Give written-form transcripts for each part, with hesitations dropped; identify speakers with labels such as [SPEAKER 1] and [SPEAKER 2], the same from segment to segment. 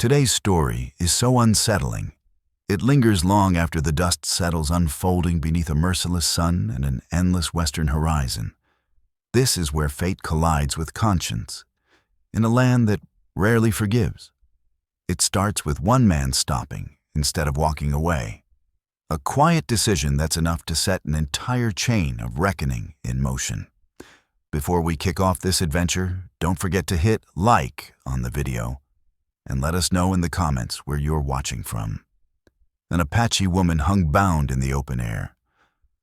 [SPEAKER 1] Today's story is so unsettling. It lingers long after the dust settles, unfolding beneath a merciless sun and an endless western horizon. This is where fate collides with conscience, in a land that rarely forgives. It starts with one man stopping instead of walking away. A quiet decision that's enough to set an entire chain of reckoning in motion. Before we kick off this adventure, don't forget to hit like on the video and let us know in the comments where you're watching from. An Apache woman hung bound in the open air.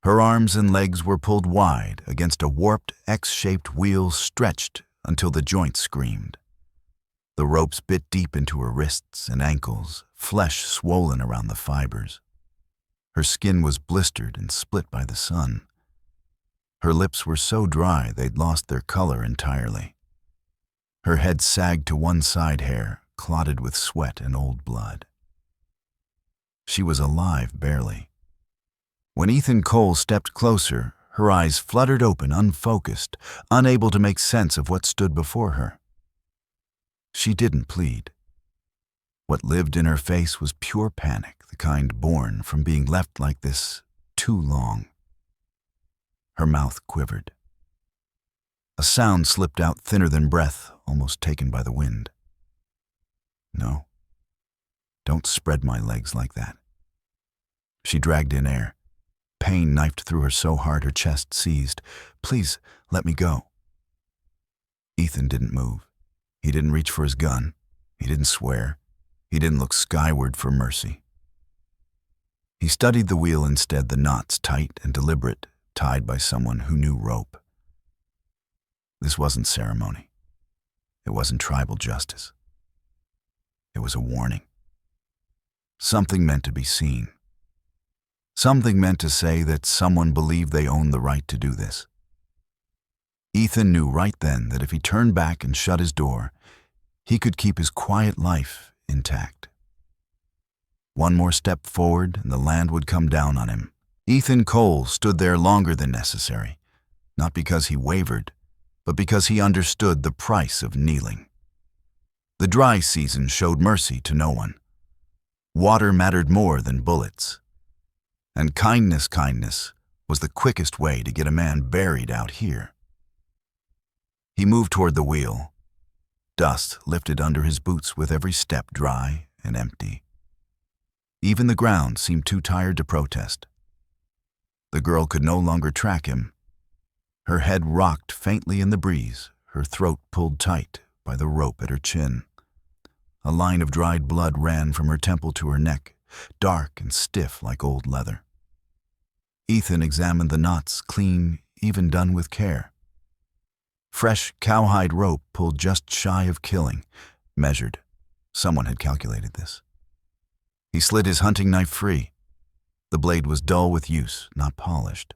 [SPEAKER 1] Her arms and legs were pulled wide against a warped X-shaped wheel stretched until the joints screamed. The ropes bit deep into her wrists and ankles, flesh swollen around the fibers. Her skin was blistered and split by the sun. Her lips were so dry they'd lost their color entirely. Her head sagged to one side, hair clotted with sweat and old blood. She was alive barely. When Ethan Cole stepped closer, her eyes fluttered open, unfocused, unable to make sense of what stood before her. She didn't plead. What lived in her face was pure panic, the kind born from being left like this too long. Her mouth quivered. A sound slipped out thinner than breath, almost taken by the wind. No, don't spread my legs like that. She dragged in air. Pain knifed through her so hard her chest seized. Please, let me go. Ethan didn't move. He didn't reach for his gun. He didn't swear. He didn't look skyward for mercy. He studied the wheel instead, the knots tight and deliberate, tied by someone who knew rope. This wasn't ceremony. It wasn't tribal justice. It was a warning. Something meant to be seen. Something meant to say that someone believed they owned the right to do this. Ethan knew right then that if he turned back and shut his door, he could keep his quiet life intact. One more step forward and the land would come down on him. Ethan Cole stood there longer than necessary, not because he wavered, but because he understood the price of kneeling. The dry season showed mercy to no one. Water mattered more than bullets. And kindness was the quickest way to get a man buried out here. He moved toward the wheel. Dust lifted under his boots with every step, dry and empty. Even the ground seemed too tired to protest. The girl could no longer track him. Her head rocked faintly in the breeze, her throat pulled tight by the rope at her chin. A line of dried blood ran from her temple to her neck, dark and stiff like old leather. Ethan examined the knots, clean, even done with care. Fresh cowhide rope pulled just shy of killing, measured. Someone had calculated this. He slid his hunting knife free. The blade was dull with use, not polished.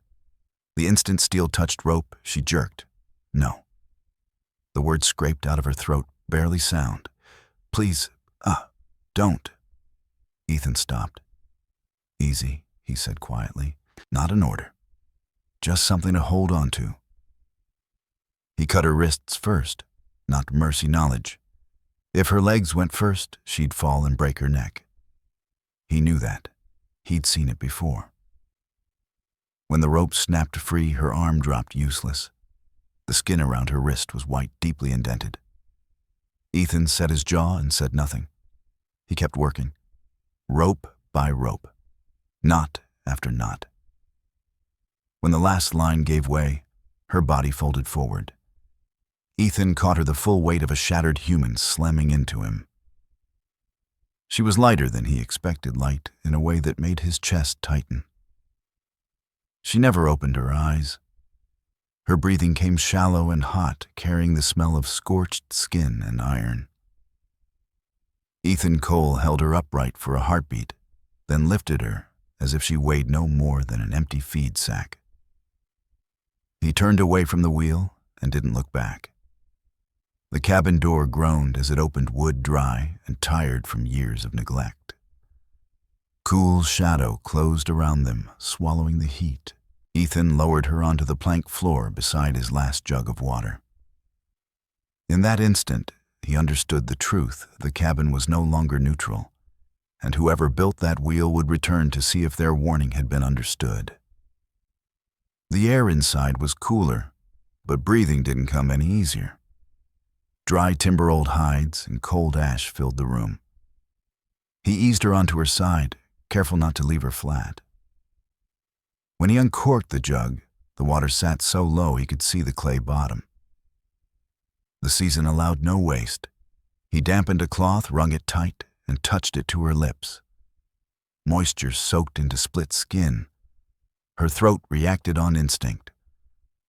[SPEAKER 1] The instant steel touched rope, she jerked. No. The word scraped out of her throat, barely sound. Please, don't. Ethan stopped. Easy, he said quietly. Not an order. Just something to hold on to. He cut her wrists first, not mercy knowledge. If her legs went first, she'd fall and break her neck. He knew that. He'd seen it before. When the rope snapped free, her arm dropped useless. The skin around her wrist was white, deeply indented. Ethan set his jaw and said nothing. He kept working, rope by rope, knot after knot. When the last line gave way, her body folded forward. Ethan caught her the full weight of a shattered human slamming into him. She was lighter than he expected, light in a way that made his chest tighten. She never opened her eyes. Her breathing came shallow and hot, carrying the smell of scorched skin and iron. Ethan Cole held her upright for a heartbeat, then lifted her as if she weighed no more than an empty feed sack. He turned away from the wheel and didn't look back. The cabin door groaned as it opened, wood dry and tired from years of neglect. Cool shadow closed around them, swallowing the heat. Ethan lowered her onto the plank floor beside his last jug of water. In that instant, he understood the truth. The cabin was no longer neutral, and whoever built that wheel would return to see if their warning had been understood. The air inside was cooler, but breathing didn't come any easier. Dry timber old hides and cold ash filled the room. He eased her onto her side, careful not to leave her flat. When he uncorked the jug, the water sat so low he could see the clay bottom. The season allowed no waste. He dampened a cloth, wrung it tight, and touched it to her lips. Moisture soaked into split skin. Her throat reacted on instinct.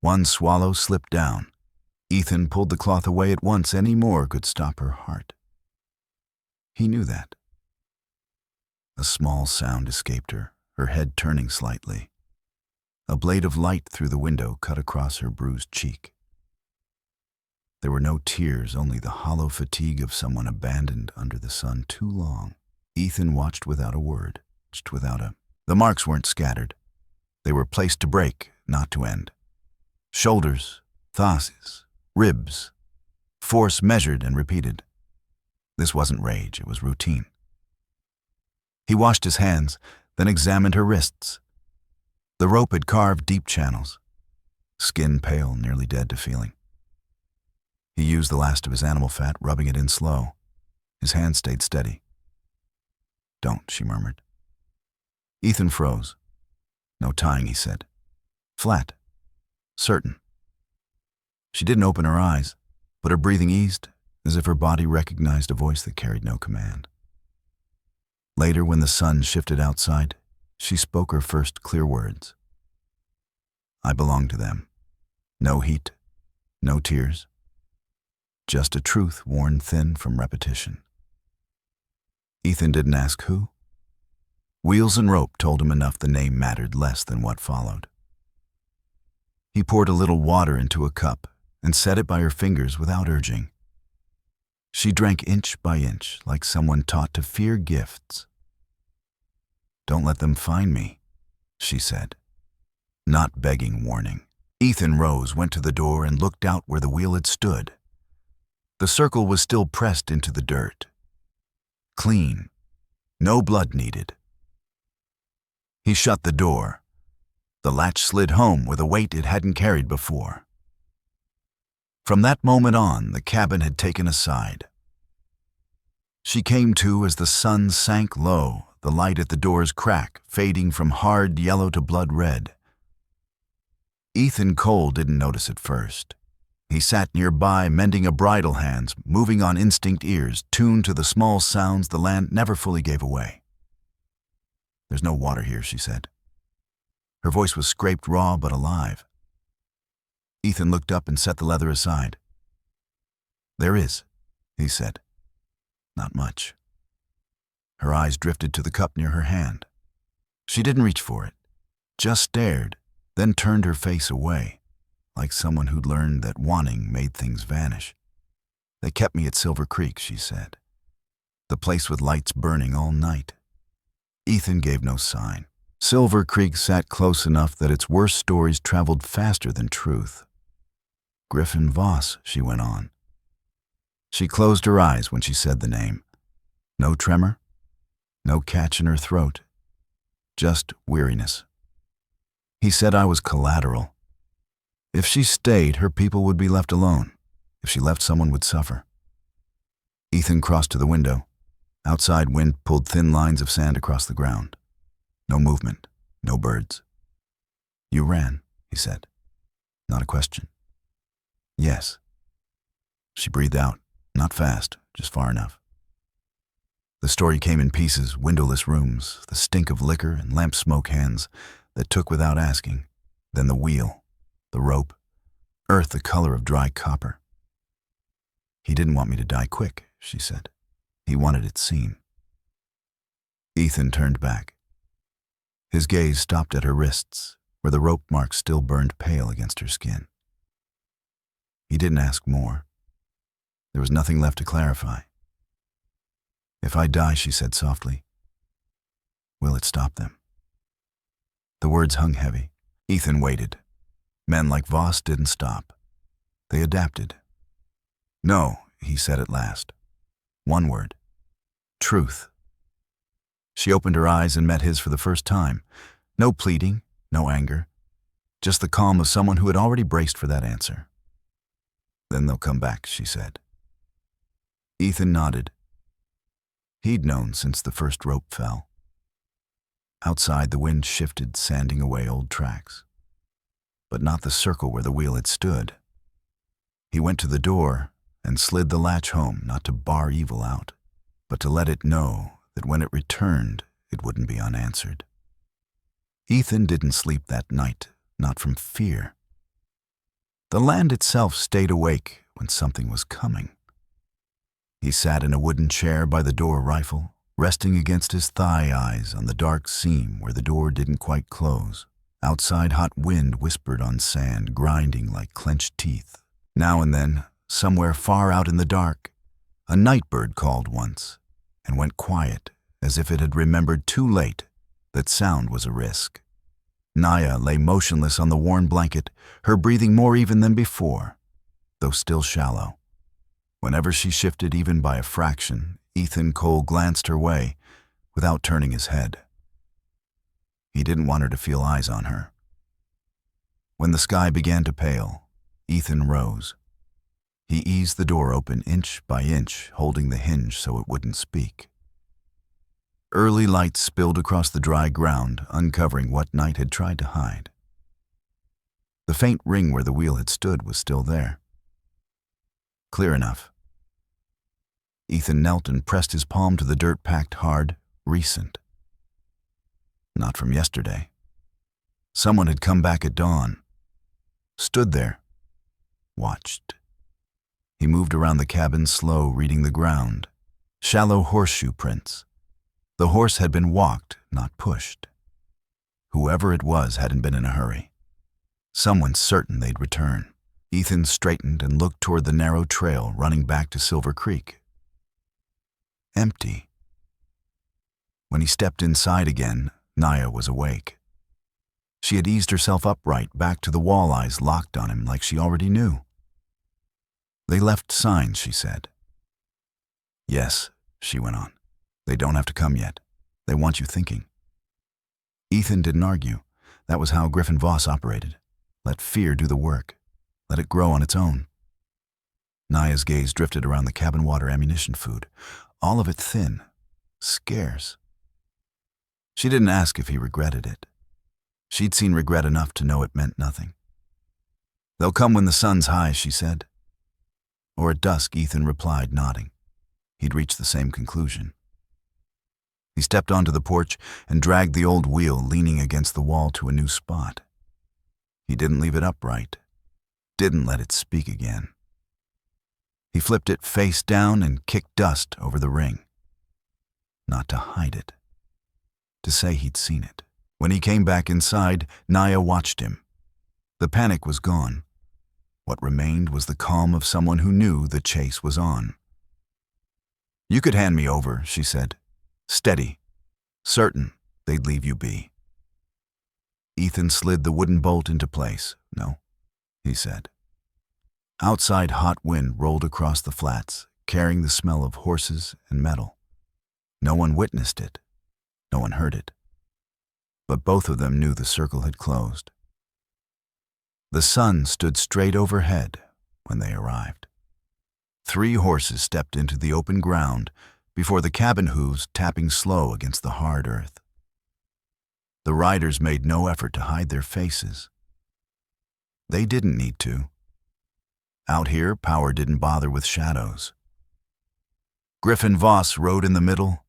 [SPEAKER 1] One swallow slipped down. Ethan pulled the cloth away at once. Any more could stop her heart. He knew that. A small sound escaped her, her head turning slightly. A blade of light through the window cut across her bruised cheek. There were no tears, only the hollow fatigue of someone abandoned under the sun too long. Ethan watched without a word, The marks weren't scattered. They were placed to break, not to end. Shoulders, thighs, ribs. Force measured and repeated. This wasn't rage, it was routine. He washed his hands, then examined her wrists. The rope had carved deep channels. Skin pale, nearly dead to feeling. He used the last of his animal fat, rubbing it in slow. His hand stayed steady. "Don't," she murmured. Ethan froze. "No tying," he said. "Flat. Certain." She didn't open her eyes, but her breathing eased, as if her body recognized a voice that carried no command. Later, when the sun shifted outside, she spoke her first clear words. "I belong to them. No heat, no tears. Just a truth worn thin from repetition." Ethan didn't ask who. Wheels and rope told him enough. The name mattered less than what followed. He poured a little water into a cup and set it by her fingers without urging. She drank inch by inch, like someone taught to fear gifts. "Don't let them find me," she said, not begging warning. Ethan rose, went to the door, and looked out where the wheel had stood. The circle was still pressed into the dirt. Clean. No blood needed. He shut the door. The latch slid home with a weight it hadn't carried before. From that moment on, the cabin had taken a side. She came to as the sun sank low, the light at the door's crack, fading from hard yellow to blood red. Ethan Cole didn't notice at first. He sat nearby, mending a bridle hands, moving on instinct ears, tuned to the small sounds the land never fully gave away. "There's no water here," she said. Her voice was scraped raw but alive. Ethan looked up and set the leather aside. "There is," he said. "Not much." Her eyes drifted to the cup near her hand. She didn't reach for it, just stared, then turned her face away, like someone who'd learned that wanting made things vanish. "They kept me at Silver Creek," she said. "The place with lights burning all night." Ethan gave no sign. Silver Creek sat close enough that its worst stories traveled faster than truth. "Griffin Voss," she went on. She closed her eyes when she said the name. No tremor, no catch in her throat, just weariness. "He said I was collateral. If she stayed, her people would be left alone. If she left, someone would suffer." Ethan crossed to the window. Outside, wind pulled thin lines of sand across the ground. No movement, no birds. "You ran," he said. Not a question. "Yes." She breathed out, not fast, just far enough. The story came in pieces, windowless rooms, the stink of liquor and lamp smoke hands that took without asking, then the wheel, the rope, earth the color of dry copper. "He didn't want me to die quick," she said. "He wanted it seen." Ethan turned back. His gaze stopped at her wrists, where the rope marks still burned pale against her skin. He didn't ask more. There was nothing left to clarify. "If I die," she said softly, "will it stop them?" The words hung heavy. Ethan waited. Men like Voss didn't stop. They adapted. "No," he said at last. One word. Truth. She opened her eyes and met his for the first time. No pleading, no anger. Just the calm of someone who had already braced for that answer. Then they'll come back, she said. Ethan nodded. He'd known since the first rope fell. Outside, the wind shifted, sanding away old tracks. But not the circle where the wheel had stood. He went to the door and slid the latch home, not to bar evil out, but to let it know that when it returned, it wouldn't be unanswered. Ethan didn't sleep that night, not from fear. The land itself stayed awake when something was coming. He sat in a wooden chair by the door rifle, resting against his thigh eyes on the dark seam where the door didn't quite close. Outside, hot wind whispered on sand, grinding like clenched teeth. Now and then, somewhere far out in the dark, a nightbird called once and went quiet as if it had remembered too late that sound was a risk. Naya lay motionless on the worn blanket, her breathing more even than before, though still shallow. Whenever she shifted even by a fraction, Ethan Cole glanced her way without turning his head. He didn't want her to feel eyes on her. When the sky began to pale, Ethan rose. He eased the door open inch by inch, holding the hinge so it wouldn't speak. Early light spilled across the dry ground, uncovering what night had tried to hide. The faint ring where the wheel had stood was still there. Clear enough. Ethan knelt and pressed his palm to the dirt packed hard, recent. Not from yesterday. Someone had come back at dawn, stood there, watched. He moved around the cabin slow, reading the ground. Shallow horseshoe prints. The horse had been walked, not pushed. Whoever it was hadn't been in a hurry. Someone certain they'd return. Ethan straightened and looked toward the narrow trail running back to Silver Creek. Empty. When he stepped inside again, Naya was awake. She had eased herself upright, back to the walleyes locked on him like she already knew. They left signs, she said. Yes, she went on. They don't have to come yet. They want you thinking. Ethan didn't argue. That was how Griffin Voss operated. Let fear do the work. Let it grow on its own. Naya's gaze drifted around the cabin water ammunition food, all of it thin, scarce. She didn't ask if he regretted it. She'd seen regret enough to know it meant nothing. They'll come when the sun's high, she said. Or at dusk, Ethan replied, nodding. He'd reached the same conclusion. He stepped onto the porch and dragged the old wheel leaning against the wall to a new spot. He didn't leave it upright, didn't let it speak again. He flipped it face down and kicked dust over the ring. Not to hide it, to say he'd seen it. When he came back inside, Naya watched him. The panic was gone. What remained was the calm of someone who knew the chase was on. You could hand me over, she said. Steady, certain they'd leave you be. Ethan slid the wooden bolt into place. No, he said. Outside, hot wind rolled across the flats, carrying the smell of horses and metal. No one witnessed it. No one heard it. But both of them knew the circle had closed. The sun stood straight overhead when they arrived. 3 horses stepped into the open ground before the cabin hooves tapping slow against the hard earth. The riders made no effort to hide their faces. They didn't need to. Out here, power didn't bother with shadows. Griffin Voss rode in the middle,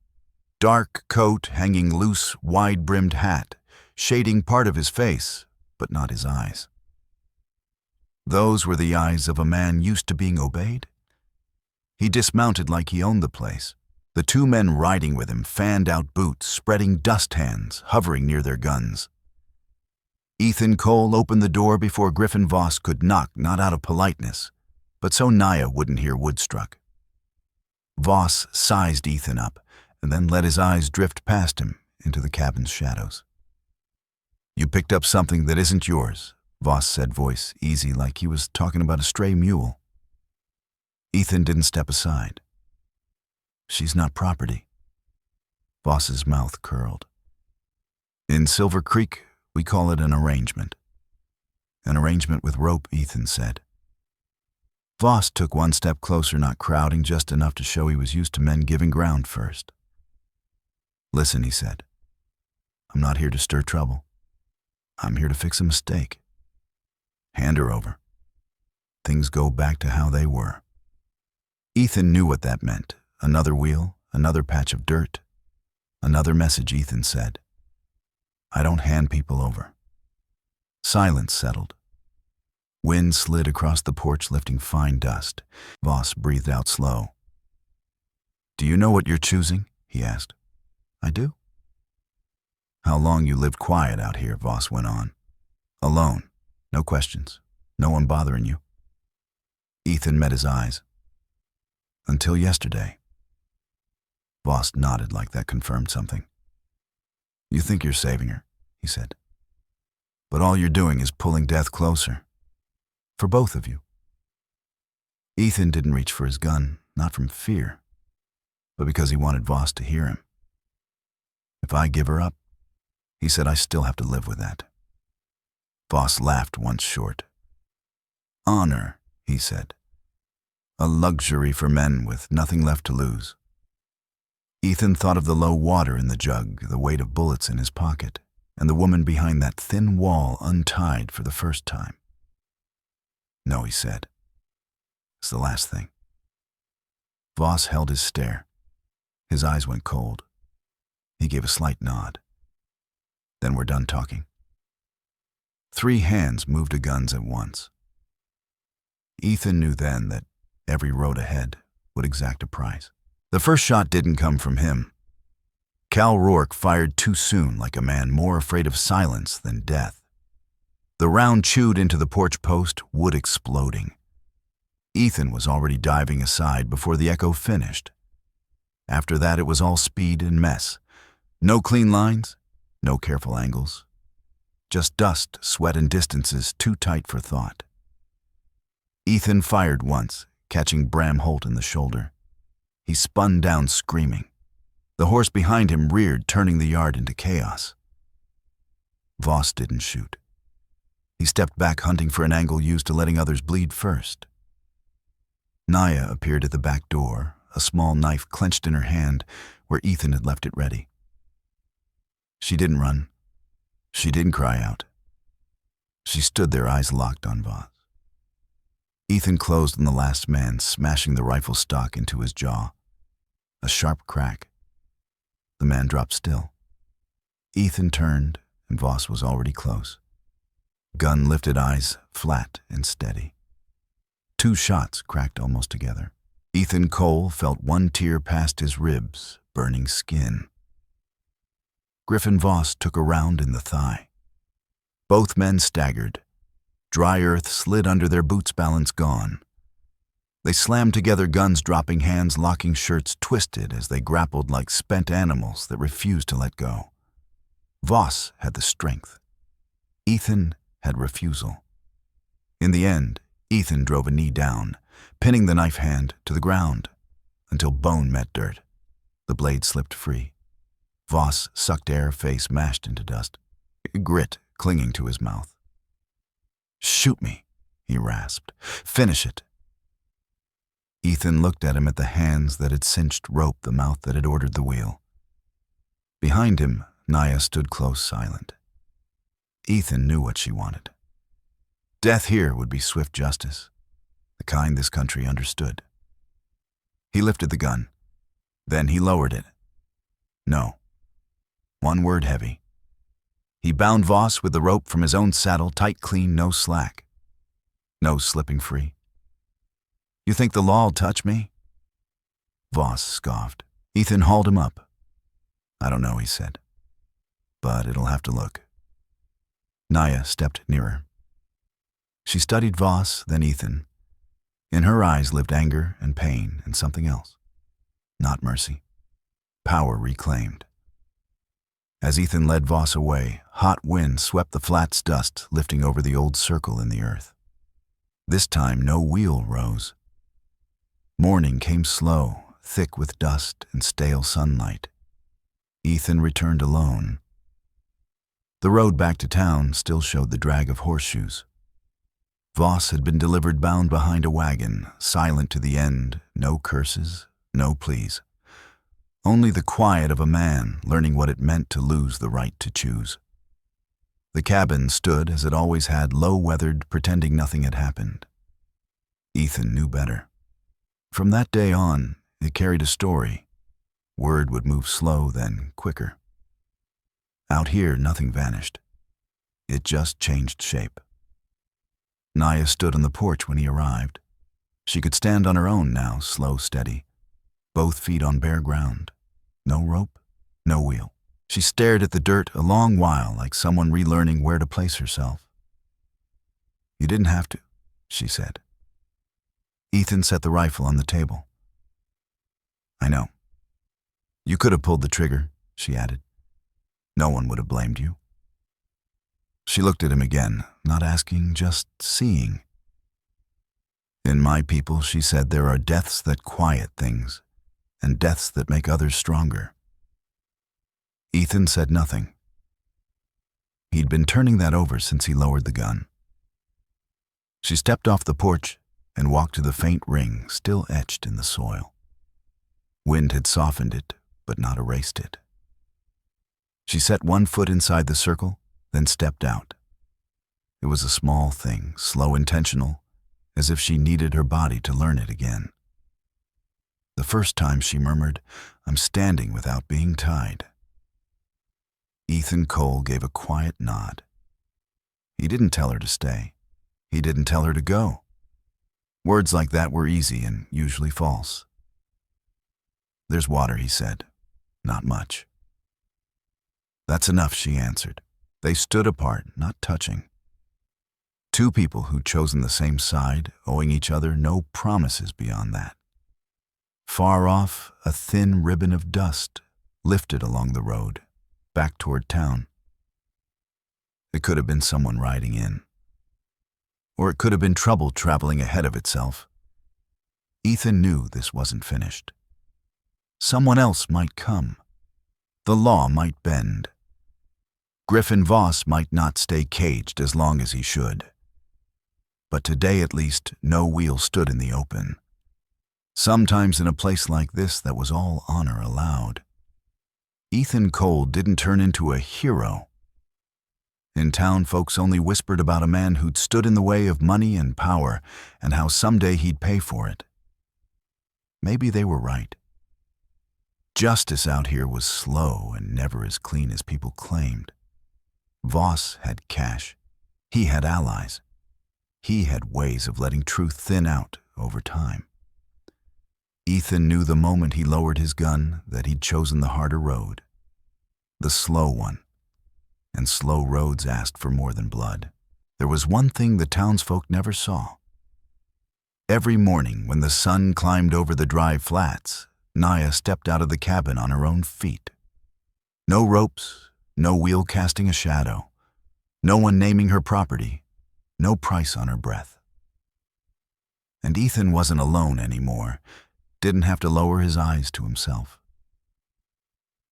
[SPEAKER 1] dark coat hanging loose, wide-brimmed hat, shading part of his face, but not his eyes. Those were the eyes of a man used to being obeyed. He dismounted like he owned the place. The 2 men riding with him fanned out boots, spreading dust hands, hovering near their guns. Ethan Cole opened the door before Griffin Voss could knock, not out of politeness, but so Naya wouldn't hear Woodstruck. Voss sized Ethan up and then let his eyes drift past him into the cabin's shadows. You picked up something that isn't yours, Voss said, voice easy like he was talking about a stray mule. Ethan didn't step aside. She's not property. Voss's mouth curled. In Silver Creek, we call it an arrangement. An arrangement with rope, Ethan said. Voss took one step closer, not crowding, just enough to show he was used to men giving ground first. Listen, he said. I'm not here to stir trouble. I'm here to fix a mistake. Hand her over. Things go back to how they were. Ethan knew what that meant. Another wheel, another patch of dirt. Another message, Ethan said. I don't hand people over. Silence settled. Wind slid across the porch, lifting fine dust. Voss breathed out slow. Do you know what you're choosing? He asked. I do. How long you lived quiet out here, Voss went on. Alone. No questions. No one bothering you. Ethan met his eyes. Until yesterday. Voss nodded like that confirmed something. You think you're saving her, he said. But all you're doing is pulling death closer. For both of you. Ethan didn't reach for his gun, not from fear, but because he wanted Voss to hear him. If I give her up, he said, I still have to live with that. Voss laughed once short. Honor, he said. A luxury for men with nothing left to lose. Ethan thought of the low water in the jug, the weight of bullets in his pocket, and the woman behind that thin wall untied for the first time. No, he said. It's the last thing. Voss held his stare. His eyes went cold. He gave a slight nod. Then we're done talking. 3 hands moved to guns at once. Ethan knew then that every road ahead would exact a price. The first shot didn't come from him. Cal Rourke fired too soon, like a man more afraid of silence than death. The round chewed into the porch post, wood exploding. Ethan was already diving aside before the echo finished. After that, it was all speed and mess. No clean lines, no careful angles. Just dust, sweat, and distances too tight for thought. Ethan fired once, catching Bram Holt in the shoulder. He spun down screaming. The horse behind him reared, turning the yard into chaos. Voss didn't shoot. He stepped back, hunting for an angle used to letting others bleed first. Naya appeared at the back door, a small knife clenched in her hand where Ethan had left it ready. She didn't run. She didn't cry out. She stood there, eyes locked on Voss. Ethan closed on the last man, smashing the rifle stock into his jaw. A sharp crack. The man dropped still. Ethan turned, and Voss was already close. Gun lifted, eyes flat and steady. 2 shots cracked almost together. Ethan Cole felt one tear past his ribs, burning skin. Griffin Voss took a round in the thigh. Both men staggered. Dry earth slid under their boots, balance gone. They slammed together, guns dropping, hands locking, shirts twisted as they grappled like spent animals that refused to let go. Voss had the strength. Ethan had refusal. In the end, Ethan drove a knee down, pinning the knife hand to the ground until bone met dirt. The blade slipped free. Voss sucked air, face mashed into dust, grit clinging to his mouth. Shoot me, he rasped. Finish it. Ethan looked at him, at the hands that had cinched rope, the mouth that had ordered the wheel. Behind him, Naya stood close, silent. Ethan knew what she wanted. Death here would be swift justice, the kind this country understood. He lifted the gun. Then he lowered it. No. One word heavy. He bound Voss with the rope from his own saddle, tight, clean, no slack. No slipping free. You think the law'll touch me? Voss scoffed. Ethan hauled him up. I don't know, he said. But it'll have to look. Naya stepped nearer. She studied Voss, then Ethan. In her eyes lived anger and pain and something else. Not mercy. Power reclaimed. As Ethan led Voss away, hot wind swept the flat's dust, lifting over the old circle in the earth. This time no wheel rose. Morning came slow, thick with dust and stale sunlight. Ethan returned alone. The road back to town still showed the drag of horseshoes. Voss had been delivered bound behind a wagon, silent to the end, no curses, no pleas. Only the quiet of a man learning what it meant to lose the right to choose. The cabin stood as it always had, low-weathered, pretending nothing had happened. Ethan knew better. From that day on, it carried a story. Word would move slow, then quicker. Out here, nothing vanished. It just changed shape. Naya stood on the porch when he arrived. She could stand on her own now, slow, steady, both feet on bare ground. No rope, no wheel. She stared at the dirt a long while, like someone relearning where to place herself. "You didn't have to," she said. Ethan set the rifle on the table. "I know. You could have pulled the trigger," she added. "No one would have blamed you." She looked at him again, not asking, just seeing. "In my people," she said, "there are deaths that quiet things, and deaths that make others stronger." Ethan said nothing. He'd been turning that over since he lowered the gun. She stepped off the porch and walked to the faint ring still etched in the soil. Wind had softened it, but not erased it. She set one foot inside the circle, then stepped out. It was a small thing, slow, intentional, as if she needed her body to learn it again. The first time she murmured, "I'm standing without being tied." Ethan Cole gave a quiet nod. He didn't tell her to stay. He didn't tell her to go. Words like that were easy and usually false. "There's water," he said. "Not much." "That's enough," she answered. They stood apart, not touching. Two people who'd chosen the same side, owing each other no promises beyond that. Far off, a thin ribbon of dust lifted along the road, back toward town. It could have been someone riding in. Or it could have been trouble traveling ahead of itself. Ethan knew this wasn't finished. Someone else might come. The law might bend. Griffin Voss might not stay caged as long as he should. But today, at least, no wheel stood in the open. Sometimes in a place like this, that was all honor allowed. Ethan Cole didn't turn into a hero. In town, folks only whispered about a man who'd stood in the way of money and power, and how someday he'd pay for it. Maybe they were right. Justice out here was slow and never as clean as people claimed. Voss had cash. He had allies. He had ways of letting truth thin out over time. Ethan knew the moment he lowered his gun that he'd chosen the harder road. The slow one. And slow roads asked for more than blood. There was one thing the townsfolk never saw. Every morning when the sun climbed over the dry flats, Naya stepped out of the cabin on her own feet. No ropes, no wheel casting a shadow, no one naming her property, no price on her breath. And Ethan wasn't alone anymore, didn't have to lower his eyes to himself.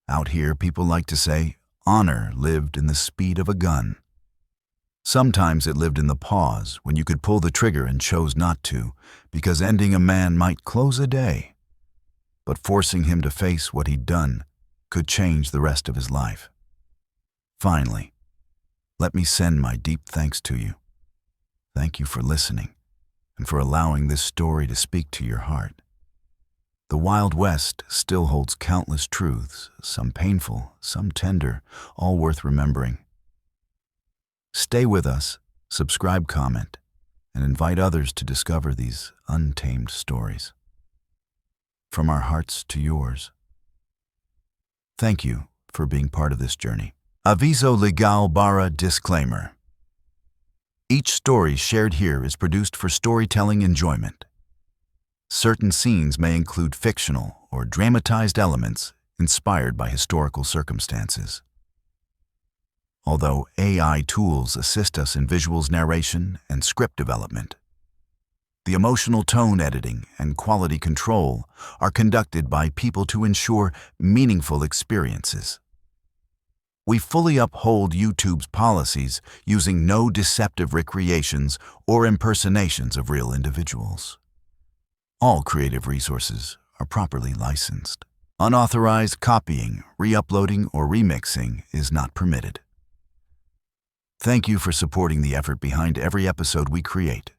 [SPEAKER 1] Out here, people like to say, honor lived in the speed of a gun. Sometimes it lived in the pause when you could pull the trigger and chose not to, because ending a man might close a day, but forcing him to face what he'd done could change the rest of his life. Finally, let me send my deep thanks to you. Thank you for listening and for allowing this story to speak to your heart. The Wild West still holds countless truths, some painful, some tender, all worth remembering. Stay with us, subscribe, comment, and invite others to discover these untamed stories. From our hearts to yours. Thank you for being part of this journey. Aviso legal barra disclaimer. Each story shared here is produced for storytelling enjoyment. Certain scenes may include fictional or dramatized elements inspired by historical circumstances. Although AI tools assist us in visuals narration and script development, The emotional tone editing and quality control are conducted by people to ensure meaningful experiences. We fully uphold YouTube's policies using no deceptive recreations or impersonations of real individuals. All creative resources are properly licensed. Unauthorized copying, re-uploading, or remixing is not permitted. Thank you for supporting the effort behind every episode we create.